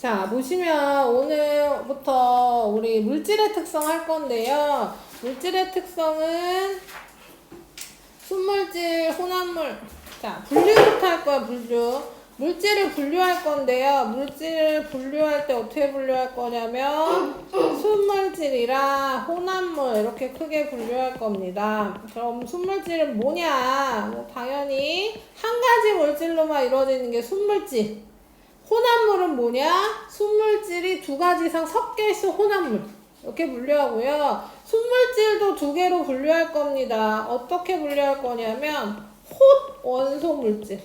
자, 보시면 오늘부터 우리 물질의 특성 할 건데요. 물질의 특성은 순물질, 혼합물. 자, 분류부터 할 거야, 분류. 물질을 분류할 건데요. 물질을 분류할 때 어떻게 분류할 거냐면 순물질이랑 혼합물 이렇게 크게 분류할 겁니다. 그럼 순물질은 뭐냐? 뭐 당연히 한 가지 물질로만 이루어지는 게 순물질. 혼합물은 뭐냐? 순물질이 두 가지 이상 섞여 있어 혼합물. 이렇게 분류하고요. 순물질도 두 개로 분류할 겁니다. 어떻게 분류할 거냐면 홑 원소 물질.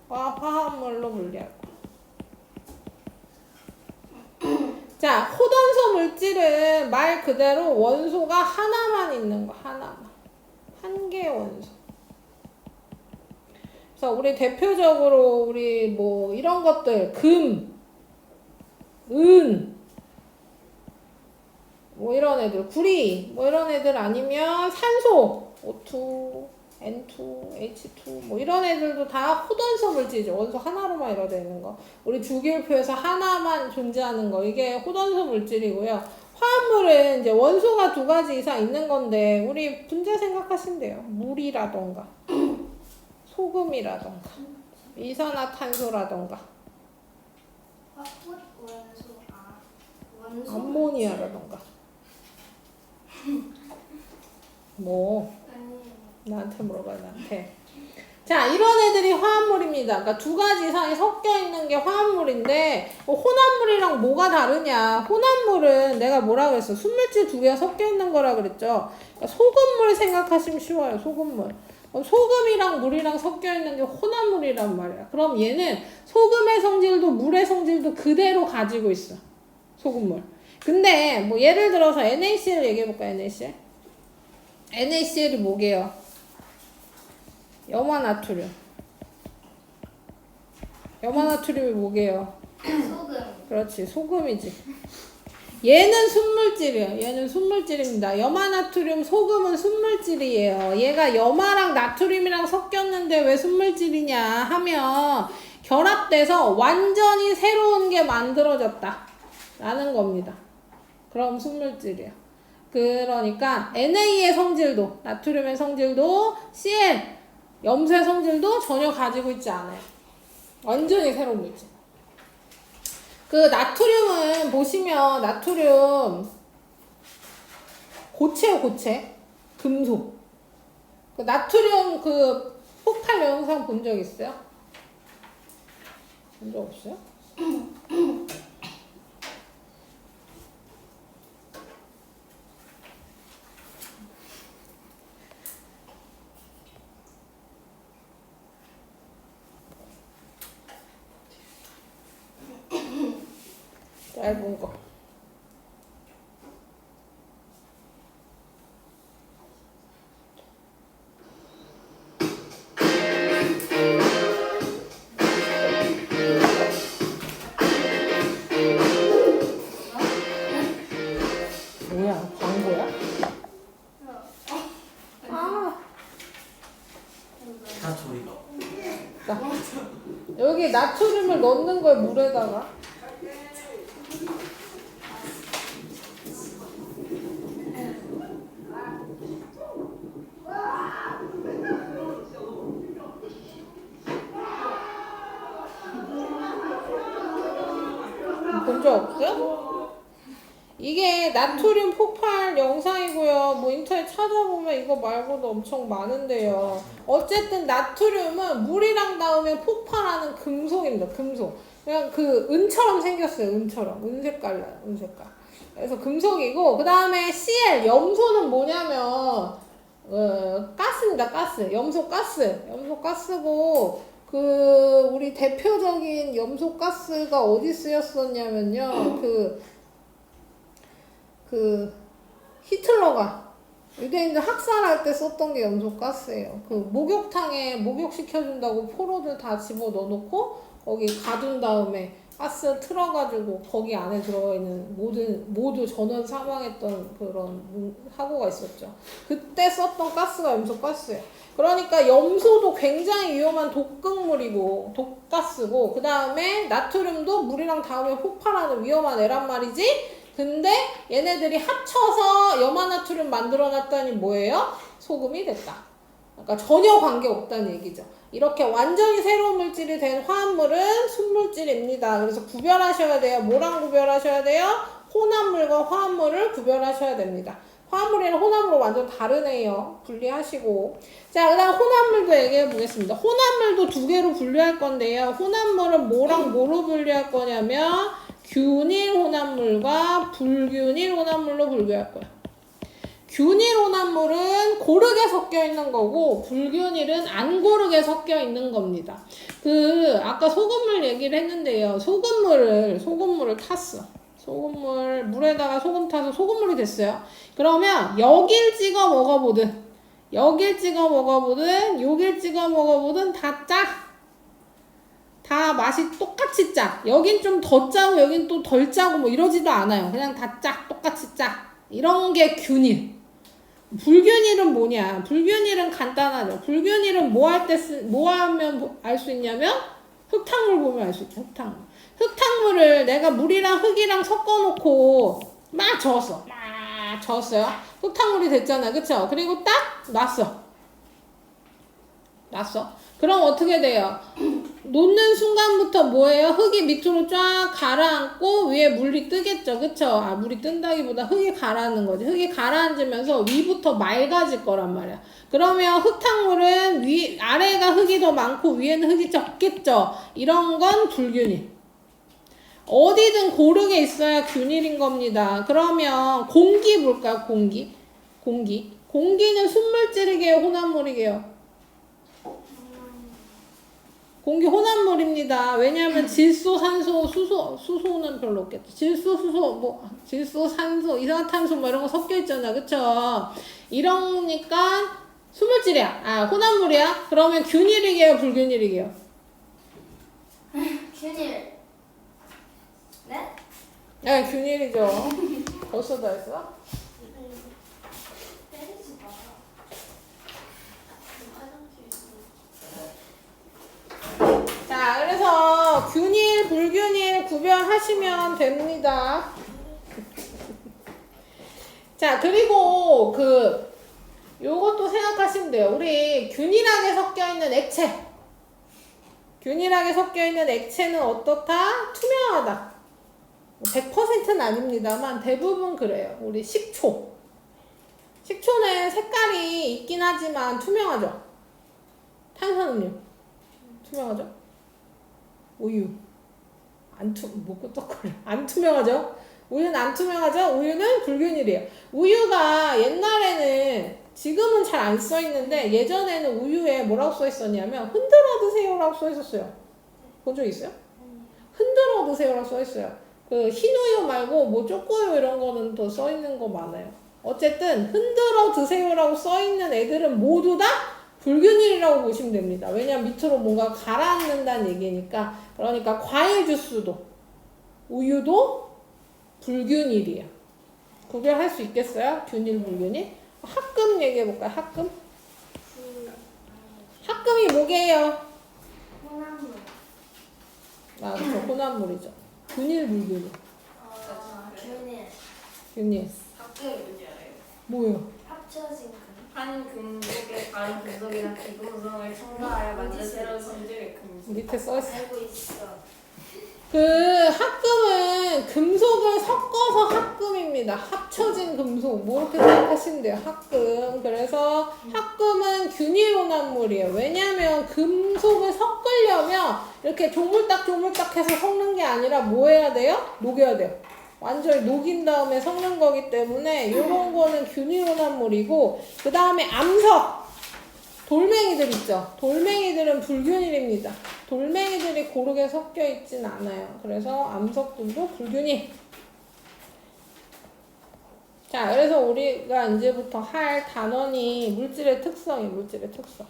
화합물로 분류할 거야. 자, 홑원소 물질은 말 그대로 원소가 하나만 있는 거, 하나만. 한 개의 원소. 그래서 우리 대표적으로 우리 뭐 이런 것들, 금, 은, 뭐 이런 애들, 구리, 뭐 이런 애들 아니면 산소, O2, N2, H2 뭐 이런 애들도 다 홑원소 물질이죠. 원소 하나로만 이루어져 있는 거. 우리 주기율표에서 하나만 존재하는 거. 이게 홑원소 물질이고요. 화합물은 이제 원소가 두 가지 이상 있는 건데 우리 분자 생각하시면 돼요. 물이라던가 소금이라던가 이산화탄소라던가 암모니아라던가 뭐 나한테 물어봐 나한테. 자, 이런 애들이 화합물입니다. 그러니까 두 가지 이상이 섞여 있는 게 화합물인데 혼합물이랑 뭐가 다르냐? 혼합물은 내가 뭐라 그랬어? 순물질 두 개가 섞여 있는 거라 그랬죠. 그러니까 소금물 생각하시면 쉬워요. 소금물. 소금이랑 물이랑 섞여 있는 게 혼합물이란 말이야. 그럼 얘는 소금의 성질도 물의 성질도 그대로 가지고 있어. 소금물. 근데 뭐 예를 들어서 NaCl 얘기해볼까? NaCl? NaCl이 뭐게요? 염화나트륨. 염화나트륨이 뭐게요? 소금. 그렇지, 소금이지. 얘는 순물질이에요. 얘는 순물질입니다. 염화나트륨, 소금은 순물질이에요. 얘가 염화랑 나트륨이랑 섞였는데 왜 순물질이냐 하면 결합돼서 완전히 새로운 게 만들어졌다 라는 겁니다. 그럼 순물질이에요. 그러니까 NA의 성질도, 나트륨의 성질도, Cl, 염소의 성질도 전혀 가지고 있지 않아요. 완전히 새로운 물질. 그 나트륨은 보시면 나트륨 고체요, 고체. 금속. 그 나트륨 그 폭발 영상 본 적 있어요? 본 적 없어요? 얇은 거. 뭐야? 광고야? 아. 다 소리가. 자, 여기 나트륨을 넣는 걸 물에다가. 본 적 없어요? 이게 나트륨 폭발 영상이고요. 뭐 인터넷 찾아보면 이거 말고도 엄청 많은데요. 어쨌든 나트륨은 물이랑 닿으면 폭발하는 금속입니다. 금속. 그냥 그 은처럼 생겼어요. 은처럼. 은색깔 나요. 은색깔. 그래서 금속이고 그 다음에 Cl, 염소는 뭐냐면 가스입니다. 가스. 염소 가스. 염소 가스고 그 우리 대표적인 염소 가스가 어디 쓰였었냐면요. 그 히틀러가 유대인들 학살할 때 썼던 게 염소 가스예요. 그 목욕탕에 목욕시켜준다고 포로들 다 집어 넣어놓고 거기 가둔 다음에 가스 틀어가지고 거기 안에 들어있는 모두 전원 사망했던 그런 사고가 있었죠. 그때 썼던 가스가 염소가스예요. 그러니까 염소도 굉장히 위험한 독극물이고 독가스고, 그 다음에 나트륨도 물이랑 닿으면 폭발하는 위험한 애란 말이지. 근데 얘네들이 합쳐서 염화나트륨 만들어놨더니 뭐예요? 소금이 됐다. 그러니까 전혀 관계없다는 얘기죠. 이렇게 완전히 새로운 물질이 된 화합물은 순물질입니다. 그래서 구별하셔야 돼요. 뭐랑 구별하셔야 돼요? 혼합물과 화합물을 구별하셔야 됩니다. 화합물이랑 혼합물은 완전 다르네요. 분리하시고. 자, 그 다음 혼합물도 얘기해 보겠습니다. 혼합물도 두 개로 분류할 건데요. 혼합물은 뭐랑 뭐로 분류할 거냐면 균일 혼합물과 불균일 혼합물로 분류할 거예요. 균일 혼합물은 고르게 섞여 있는 거고, 불균일은 안 고르게 섞여 있는 겁니다. 아까 소금물 얘기를 했는데요. 소금물을 탔어. 물에다가 소금 타서 소금물이 됐어요. 그러면 여길 찍어 먹어보든, 여길 찍어 먹어보든, 여길 찍어 먹어보든 다 짜. 다 맛이 똑같이 짜. 여긴 좀 더 짜고 여긴 또 덜 짜고 뭐 이러지도 않아요. 그냥 다 짜. 똑같이 짜. 이런 게 균일. 불균일은 뭐냐? 불균일은 간단하죠. 불균일은 뭐 하면 알 수 있냐면 흙탕물 보면 알 수 있죠. 흙탕물을 내가 물이랑 흙이랑 섞어놓고 막 저었어요. 흙탕물이 됐잖아. 그쵸? 그리고 딱 놨어. 그럼 어떻게 돼요? 놓는 순간부터 뭐예요? 흙이 밑으로 쫙 가라앉고 위에 물이 뜨겠죠. 그쵸? 물이 뜬다기보다 흙이 가라앉는 거지. 흙이 가라앉으면서 위부터 맑아질 거란 말이야. 그러면 흙탕물은 아래가 흙이 더 많고 위에는 흙이 적겠죠. 이런 건 불균일. 어디든 고르게 있어야 균일인 겁니다. 그러면 공기 볼까요? 공기는 순물질이게요? 혼합물이게요? 공기 혼합물입니다. 왜냐하면 질소, 산소, 수소는 별로 없겠죠. 질소, 산소, 이산화탄소 뭐 이런 거 섞여 있잖아. 그쵸? 이러니까 순물질이야. 혼합물이야? 그러면 균일이게요? 불균일이게요? 균일. 네? 네, 균일이죠. 벌써 다 했어? 때리지 마. 자, 그래서 균일, 불균일 구별하시면 됩니다. 자, 그리고 요것도 생각하시면 돼요. 우리 균일하게 섞여 있는 액체는 어떻다? 투명하다. 100%는 아닙니다만 대부분 그래요. 우리 식초는 색깔이 있긴 하지만 투명하죠. 탄산음료 투명하죠. 우유 안 투명하죠. 우유는 안 투명하죠. 우유는 불균일이에요. 우유가 옛날에는, 지금은 잘 안 써 있는데 예전에는 우유에 뭐라고 써 있었냐면 흔들어 드세요라고 써 있었어요. 본 적 있어요? 흔들어 드세요라고 써 있어요. 흰우유 말고 뭐 초코우유 이런 거는 더 써 있는 거 많아요. 어쨌든 흔들어 드세요라고 써 있는 애들은 모두 다 불균일이라고 보시면 됩니다. 왜냐면 밑으로 뭔가 가라앉는다는 얘기니까. 그러니까 과일 주스도 우유도 불균일이에요. 구별할 수 있겠어요? 균일, 불균일? 합금 얘기해볼까요? 합금이 뭐게요? 혼합물. 그렇죠. 혼합물이죠. 균일, 불균일. 균일. 균일. 합금이 뭔지 알아요? 뭐요? 합쳐진 금. 한 금속에 다른 금속이나 비금속을 첨가하여 만든 새로운 성질의 금속. 밑에 써있어. 알고 있어. 합금은 금속을 섞어서 합금입니다. 합쳐진 금속. 뭐 이렇게 생각하시면 돼요. 합금. 그래서 합금은 균일 혼합물이에요. 왜냐면 금속을 섞으려면 이렇게 조물딱 해서 섞는 게 아니라 뭐 해야 돼요? 녹여야 돼요. 완전히 녹인 다음에 섞는 거기 때문에 이런 거는 균일 혼합물이고, 그 다음에 암석. 돌멩이들 있죠. 돌멩이들은 불균일입니다. 돌멩이들이 고르게 섞여 있진 않아요. 그래서 암석들도 불균일. 자, 그래서 우리가 이제부터 할 단원이 물질의 특성이에요. 물질의 특성.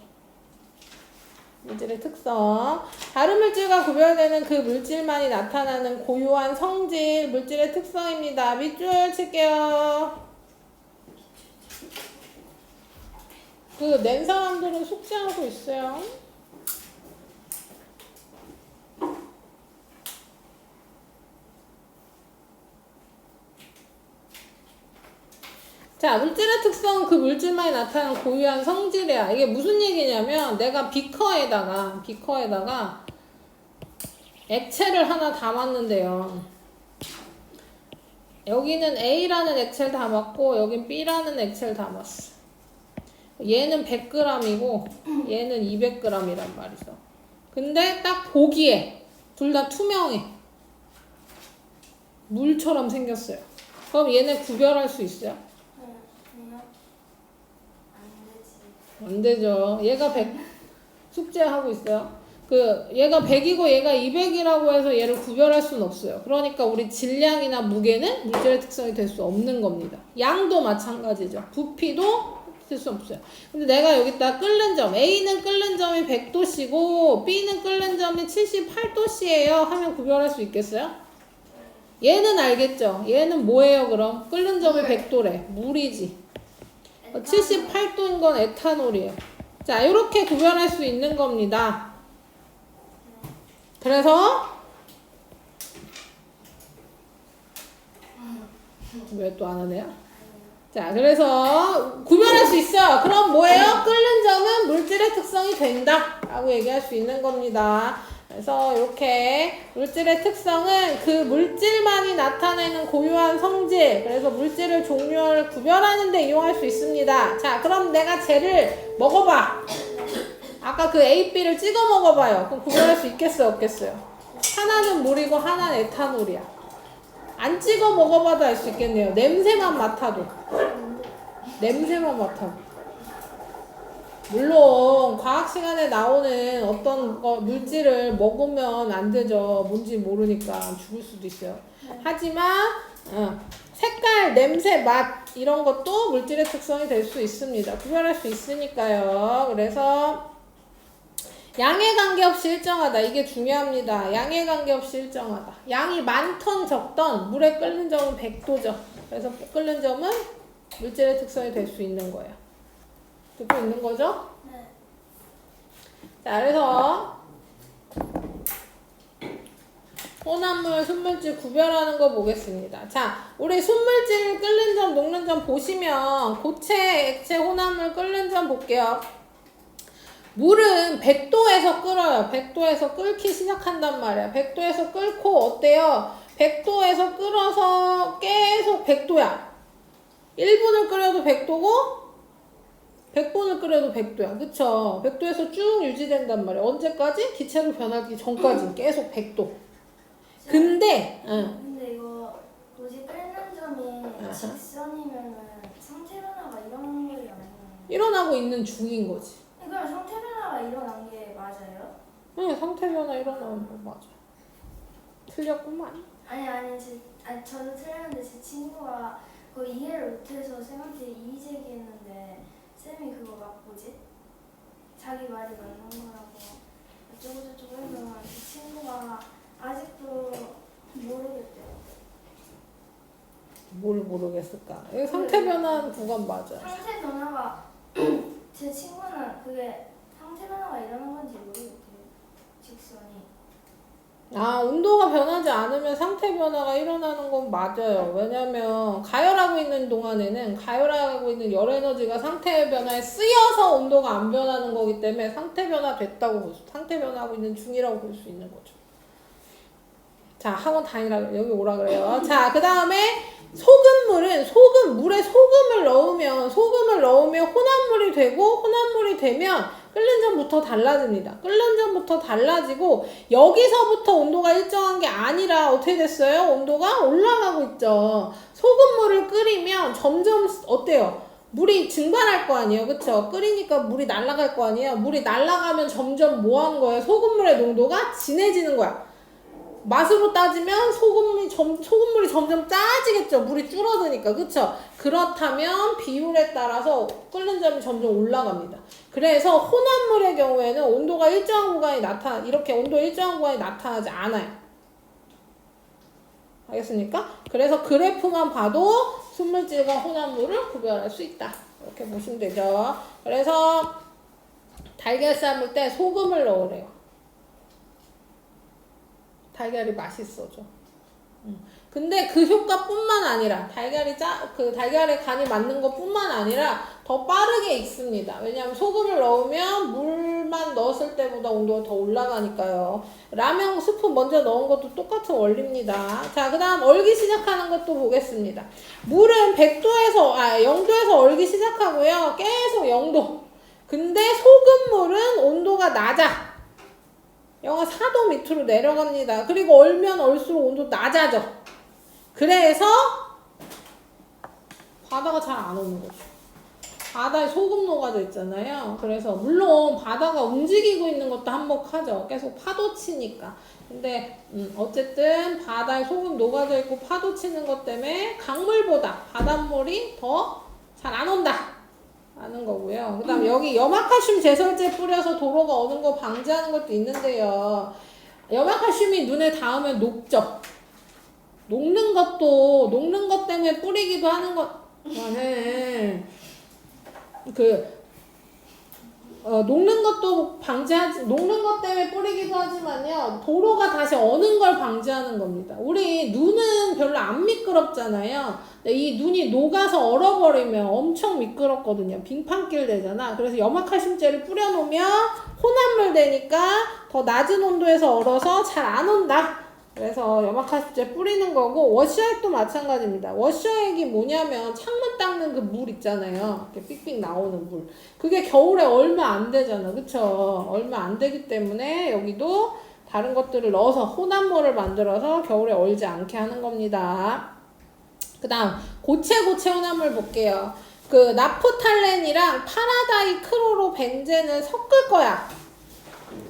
물질의 특성. 다른 물질과 구별되는 그 물질만이 나타나는 고유한 성질, 물질의 특성입니다. 밑줄 칠게요. 그 낸 사람들은 숙제하고 있어요. 자, 물질의 특성은 그 물질만이 나타나는 고유한 성질이야. 이게 무슨 얘기냐면 내가 비커에다가 액체를 하나 담았는데요. 여기는 A라는 액체를 담았고 여긴 B라는 액체를 담았어. 얘는 100g이고 얘는 200g이란 말이죠. 근데 딱 보기에 둘 다 투명해. 물처럼 생겼어요. 그럼 얘네 구별할 수 있어요? 아니요. 안 되지. 안 되죠. 얘가 100 숙제하고 있어요. 얘가 100이고 얘가 200이라고 해서 얘를 구별할 수는 없어요. 그러니까 우리 질량이나 무게는 물질의 특성이 될 수 없는 겁니다. 양도 마찬가지죠. 부피도 될 수 없어요. 근데 내가 여기다 끓는 점, A는 끓는 점이 100도씨고 B는 끓는 점이 78도씨예요 하면 구별할 수 있겠어요? 얘는 알겠죠? 얘는 뭐예요 그럼? 끓는 점이 100도래. 물이지. 78도인 건 에탄올이에요. 자, 이렇게 구별할 수 있는 겁니다. 그래서 왜 또 안 하네요? 자, 그래서 구별할 수 있어. 그럼 뭐예요? 끓는 점은 물질의 특성이 된다 라고 얘기할 수 있는 겁니다. 그래서 이렇게 물질의 특성은 그 물질만이 나타내는 고유한 성질, 그래서 물질을 종류를 구별하는 데 이용할 수 있습니다. 자, 그럼 내가 쟤를 먹어봐. 아까 그 A, B를 찍어 먹어봐요. 그럼 구별할 수 있겠어요? 없겠어요? 하나는 물이고 하나는 에탄올이야. 안 찍어 먹어봐도 알 수 있겠네요. 냄새만 맡아도. 냄새만 맡아도. 물론 과학 시간에 나오는 어떤 물질을 먹으면 안 되죠. 뭔지 모르니까 죽을 수도 있어요. 하지만 색깔, 냄새, 맛 이런 것도 물질의 특성이 될 수 있습니다. 구별할 수 있으니까요. 그래서 양에 관계없이 일정하다. 이게 중요합니다. 양에 관계없이 일정하다. 양이 많던 적던 물에 끓는 점은 100도죠. 그래서 끓는 점은 물질의 특성이 될 수 있는 거예요. 듣고 있는 거죠? 네. 자, 그래서 혼합물, 순물질 구별하는 거 보겠습니다. 자, 우리 순물질 끓는 점, 녹는 점 보시면 고체, 액체, 혼합물 끓는 점 볼게요. 물은 100도에서 끓어요. 100도에서 끓기 시작한단 말이야. 100도에서 끓고 어때요? 100도에서 끓어서 계속 100도야. 1분을 끓여도 100도고 100분을 끓여도 100도야. 그쵸? 100도에서 쭉 유지된단 말이야. 언제까지? 기체로 변하기 전까지 계속 100도. 근데 이거 뭐지 끓는 점이 직선이면은 상태 변화가 일어나는 거지 않나요? 일어나고 있는 중인 거지. 그럼 상태 변화가 일어난 게 맞아요? 네, 상태 변화 일어나는 거 맞아. 틀렸구만. 아니 저도 틀렸는데 제 친구가 그거 이해를 못해서 쌤한테 이의 제기했는데 쌤이 그거 막 뭐지? 자기 말이 맞는 거라고 어쩌고저쩌고 해서 그 친구가 아직도 모르겠대요. 뭘 모르겠을까? 이거 상태 변화는 구간 맞아. 상태 변화가 제 친구는 그게 상태 변화가 일어난 건지 모르겠대요. 직선이. 온도가 변하지 않으면 상태 변화가 일어나는 건 맞아요. 왜냐면 가열하고 있는 동안에는 가열하고 있는 열 에너지가 상태 변화에 쓰여서 온도가 안 변하는 거기 때문에 상태 변화 됐다고 볼 수, 상태 변화하고 있는 중이라고 볼 수 있는 거죠. 자, 학원 다니라 여기 오라 그래요. 자, 그 다음에 소금물은 물에 소금을 넣으면 혼합물이 되고 혼합물이 되면 끓는 점부터 달라집니다. 끓는 점부터 달라지고 여기서부터 온도가 일정한 게 아니라 어떻게 됐어요? 온도가 올라가고 있죠. 소금물을 끓이면 점점 어때요? 물이 증발할 거 아니에요. 그쵸? 끓이니까 물이 날아갈 거 아니에요. 물이 날아가면 점점 뭐 하는 거예요? 소금물의 농도가 진해지는 거야. 맛으로 따지면 소금물이 점점 짜지겠죠. 물이 줄어드니까. 그쵸? 그렇다면 비율에 따라서 끓는 점이 점점 올라갑니다. 그래서 혼합물의 경우에는 온도가 일정한 구간이 이렇게 온도 일정한 구간이 나타나지 않아요. 알겠습니까? 그래서 그래프만 봐도 순물질과 혼합물을 구별할 수 있다. 이렇게 보시면 되죠. 그래서 달걀 삶을 때 소금을 넣으래요. 달걀이 맛있어져. 근데 그 효과뿐만 아니라 달걀의 간이 맞는 것뿐만 아니라 더 빠르게 익습니다. 왜냐하면 소금을 넣으면 물만 넣었을 때보다 온도가 더 올라가니까요. 라면 스프 먼저 넣은 것도 똑같은 원리입니다. 자, 그 다음 얼기 시작하는 것도 보겠습니다. 물은 0도에서 얼기 시작하고요. 계속 0도. 근데 소금물은 온도가 낮아. 영하 4도 밑으로 내려갑니다. 그리고 얼면 얼수록 온도 낮아져. 그래서 바다가 잘 안 오는 거죠. 바다에 소금 녹아져 있잖아요. 그래서 물론 바다가 움직이고 있는 것도 한몫하죠. 계속 파도 치니까. 근데 어쨌든 바다에 소금 녹아져 있고 파도 치는 것 때문에 강물보다 바닷물이 더 잘 안 온다. 하는 거고요. 그 다음 여기 염화칼슘 제설제 뿌려서 도로가 오는 거 방지하는 것도 있는데요. 염화칼슘이 눈에 닿으면 녹죠. 녹는 것 때문에 뿌리기도 하는 거는 녹는 것 때문에 뿌리기도 하지만요. 도로가 다시 어는 걸 방지하는 겁니다. 우리 눈은 별로 안 미끄럽잖아요. 근데 이 눈이 녹아서 얼어버리면 엄청 미끄럽거든요. 빙판길 되잖아. 그래서 염화칼슘제를 뿌려놓으면 혼합물 되니까 더 낮은 온도에서 얼어서 잘 안 온다. 그래서 염화칼슘제 뿌리는 거고, 워셔액도 마찬가지입니다. 워셔액이 뭐냐면 창문 닦는 그 물 있잖아요. 이렇게 삑삑 나오는 물. 그게 겨울에 얼면 안 되잖아. 그쵸? 얼면 안 되기 때문에 여기도 다른 것들을 넣어서 혼합물을 만들어서 겨울에 얼지 않게 하는 겁니다. 그 다음 고체 혼합물 볼게요. 그 나프탈렌이랑 파라다이크로로벤젠을 섞을 거야.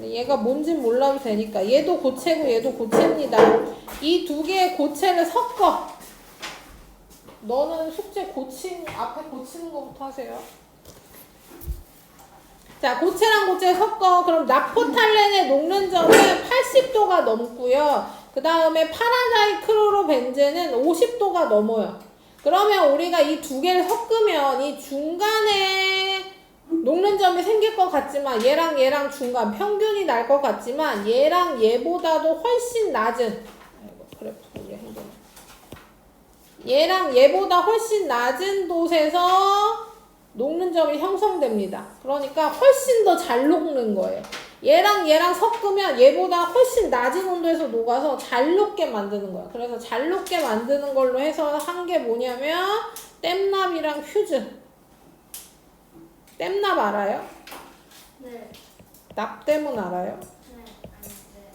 얘가 뭔진 몰라도 되니까. 얘도 고체고 얘도 고체입니다. 이 두 개의 고체를 섞어. 너는 숙제 앞에 고치는 거부터 하세요. 자, 고체랑 고체 섞어. 그럼 나프탈렌의 녹는 점은 80도가 넘고요. 그 다음에 파라다이크로로벤젠은 50도가 넘어요. 그러면 우리가 이 두 개를 섞으면 이 중간에 녹는 점이 생길 것 같지만 얘랑 중간 평균이 날 것 같지만 얘랑 얘보다도 훨씬 낮은 얘랑 얘보다 훨씬 낮은 돛에서 녹는 점이 형성됩니다. 그러니까 훨씬 더 잘 녹는 거예요. 얘랑 섞으면 얘보다 훨씬 낮은 온도에서 녹아서 잘 녹게 만드는 거야. 그래서 잘 녹게 만드는 걸로 해서 한 게 뭐냐면 땜납이랑 퓨즈. 땜납 알아요? 네. 납땜은 알아요? 네. 아닌데.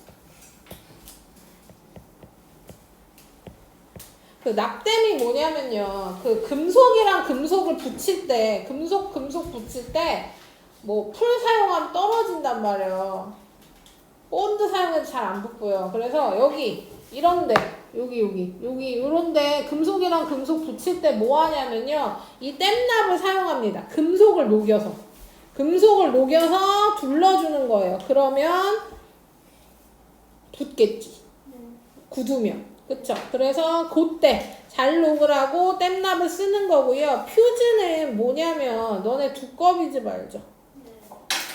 그 납땜이 뭐냐면요. 그 금속이랑 금속을 붙일 때, 금속 붙일 때, 뭐, 풀 사용하면 떨어진단 말이에요. 본드 사용해도 잘 안 붙고요. 그래서 여기, 이런데, 여기, 요런데 금속이랑 금속 붙일 때 뭐 하냐면요. 이 땜납을 사용합니다. 금속을 녹여서 둘러주는 거예요. 그러면 붙겠지. 굳으면. 그쵸? 그래서 그때 잘 녹으라고 땜납을 쓰는 거고요. 퓨즈는 뭐냐면 너네 두꺼비집 알죠?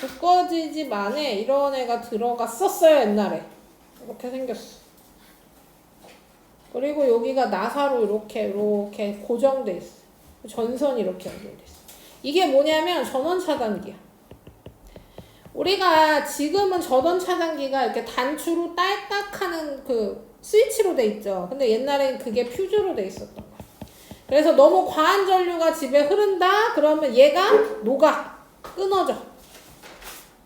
두꺼비집 안에 이런 애가 들어갔었어요. 옛날에. 이렇게 생겼어. 그리고 여기가 나사로 이렇게 고정돼 있어. 전선이 이렇게 연결돼 있어. 이게 뭐냐면 전원 차단기야. 우리가 지금은 전원 차단기가 이렇게 단추로 딸깍하는 그 스위치로 돼 있죠. 근데 옛날엔 그게 퓨즈로 돼 있었던 거야. 그래서 너무 과한 전류가 집에 흐른다? 그러면 얘가 녹아. 끊어져.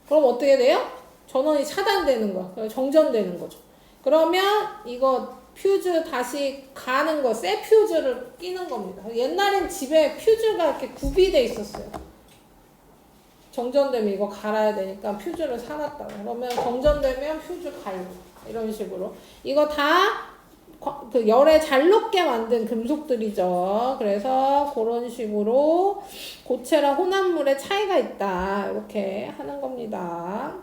그럼 어떻게 돼요? 전원이 차단되는 거야. 그래서 정전되는 거죠. 그러면 이거 퓨즈 다시 가는 거, 새 퓨즈를 끼는 겁니다. 옛날엔 집에 퓨즈가 이렇게 구비돼 있었어요. 정전되면 이거 갈아야 되니까 퓨즈를 사놨다. 그러면 정전되면 퓨즈 갈고 이런 식으로 이거 다 그 열에 잘 녹게 만든 금속들이죠. 그래서 그런 식으로 고체랑 혼합물의 차이가 있다. 이렇게 하는 겁니다.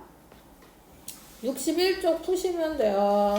61쪽 푸시면 돼요.